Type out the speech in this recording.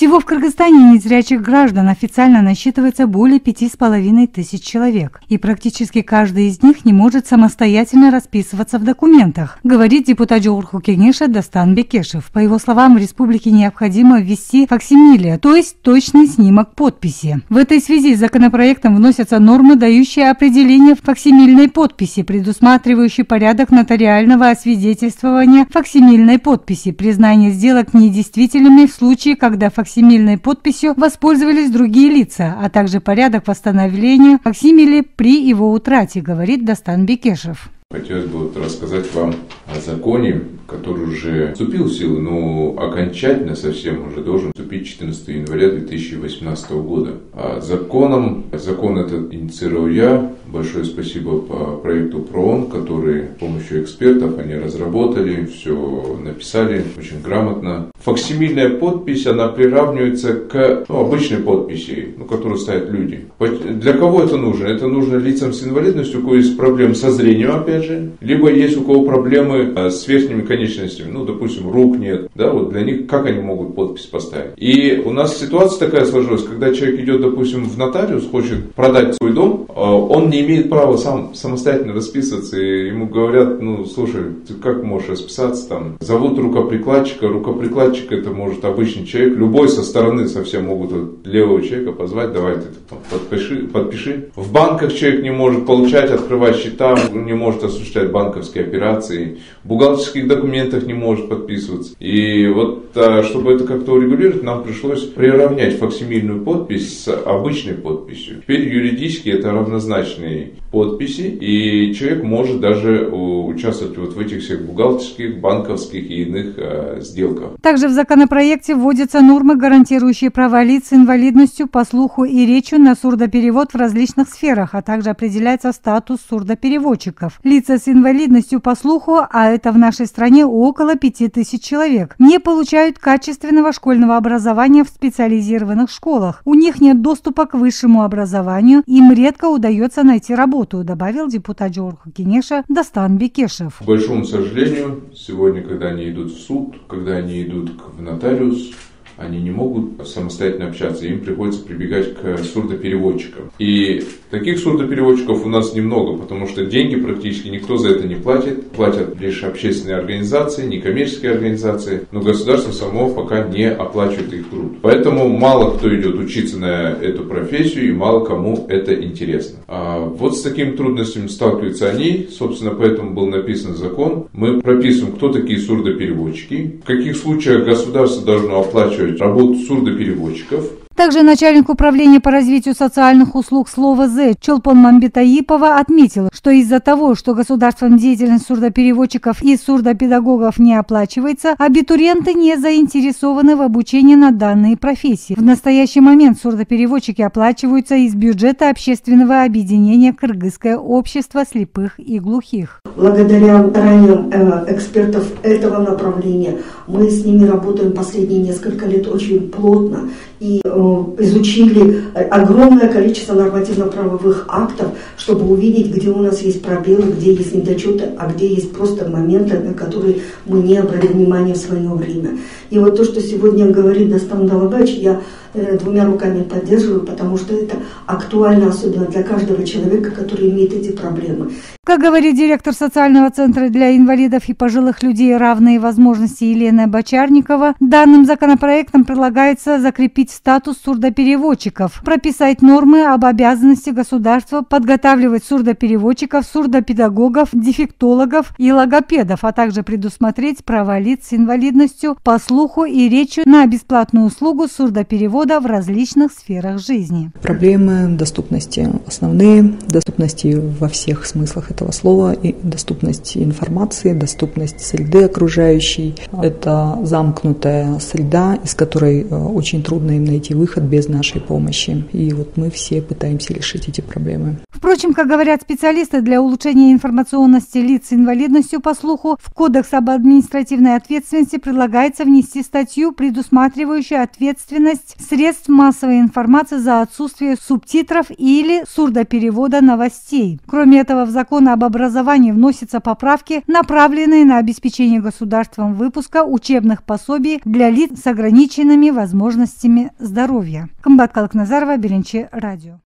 Всего в Кыргызстане незрячих граждан официально насчитывается более 5500 человек, и практически каждый из них не может самостоятельно расписываться в документах, говорит депутат Жогорку Кеңеша Дастан Бекешев. По его словам, в республике необходимо ввести факсимиле, то есть точный снимок подписи. В этой связи законопроектом вносятся нормы, дающие определение факсимильной подписи, предусматривающий порядок нотариального освидетельствования факсимильной подписи, признание сделок недействительными в случае, когда факсимильной подписью воспользовались другие лица, а также порядок восстановления факсимиле при его утрате, говорит Дастан Бекешев. Хотелось бы рассказать вам о законе, который уже вступил в силу, но окончательно совсем уже должен вступить 14 января 2018 года. Закон этот инициировал я. Большое спасибо по проекту ПРООН, который с помощью экспертов они разработали, все написали очень грамотно. Факсимильная подпись, она приравнивается к обычной подписи, которую ставят люди. Для кого это нужно? Это нужно лицам с инвалидностью, у кого есть проблемы со зрением, опять же, либо есть у кого проблемы с верхними конечностями, допустим, рук нет, вот для них как они могут подпись поставить. И у нас ситуация такая сложилась, когда человек идет, допустим, в нотариус, хочет продать свой дом, он не имеет права самостоятельно расписываться, и ему говорят, слушай, ты как можешь расписаться, зовут рукоприкладчика это может обычный человек, любой со стороны совсем могут левого человека позвать, давай ты подпиши. В банках человек не может получать, открывать счета, не может осуществлять банковские операции, в бухгалтерских документах не может подписываться. И чтобы это как-то урегулировать, нам пришлось приравнять факсимильную подпись с обычной подписью. Теперь юридически это равнозначные подписи, и человек может даже участвовать в этих всех бухгалтерских, банковских и иных сделках. Также в законопроекте вводятся нормы, гарантирующие права лиц с инвалидностью по слуху и речи на сурдоперевод в различных сферах, а также определяется статус сурдопереводчиков. Лица с инвалидностью по слуху, а это в нашей стране около 5000 человек, не получают качественного школьного образования в специализированных школах. У них нет доступа к высшему образованию, им редко удается найти работу, добавил депутат Жогорку Кеңеша Дастан Бекешев. К большому сожалению, сегодня, когда они идут в суд, когда они идут в нотариус, они не могут самостоятельно общаться, им приходится прибегать к сурдопереводчикам. И таких сурдопереводчиков у нас немного, потому что деньги практически никто за это не платит. Платят лишь общественные организации, некоммерческие организации, но государство само пока не оплачивает их труд. Поэтому мало кто идет учиться на эту профессию и мало кому это интересно. С такими трудностями сталкиваются они, собственно, поэтому был написан закон. Мы прописываем, кто такие сурдопереводчики, в каких случаях государство должно оплачивать работу сурдопереводчиков. Также начальник управления по развитию социальных услуг слова «З» Чолпон Мамбетаипова отметил, что из-за того, что государством деятельность сурдопереводчиков и сурдопедагогов не оплачивается, абитуриенты не заинтересованы в обучении на данные профессии. В настоящий момент сурдопереводчики оплачиваются из бюджета общественного объединения «Кыргызское общество слепых и глухих». Благодаря стараниям экспертов этого направления мы с ними работаем последние несколько лет очень плотно и изучили огромное количество нормативно-правовых актов, чтобы увидеть, где у нас есть пробелы, где есть недочеты, а где есть просто моменты, на которые мы не обратили внимания в свое время. И то, что сегодня говорит Дастан Далабаевич, я двумя руками поддерживаю, потому что это актуально, особенно для каждого человека, который имеет эти проблемы. Как говорит директор социального центра для инвалидов и пожилых людей «Равные возможности» Елена Бочарникова, данным законопроектом предлагается закрепить статус сурдопереводчиков, прописать нормы об обязанности государства подготавливать сурдопереводчиков, сурдопедагогов, дефектологов и логопедов, а также предусмотреть права лиц с инвалидностью по слуху и речи на бесплатную услугу сурдоперевода в различных сферах жизни. Проблемы доступности основные, доступности во всех смыслах этого слова, и доступность информации, доступность среды окружающей. Это замкнутая среда, из которой очень трудно им найти выход без нашей помощи. И мы все пытаемся решить эти проблемы. Впрочем, как говорят специалисты, для улучшения информационности лиц с инвалидностью по слуху в Кодекс об административной ответственности предлагается внести статью, предусматривающую ответственность средств массовой информации за отсутствие субтитров или сурдоперевода новостей. Кроме этого, в закон об образовании вносятся поправки, направленные на обеспечение государством выпуска учебных пособий для лиц с ограниченными возможностями здоровья. Кымбат Калыкназарова, Беренче радио.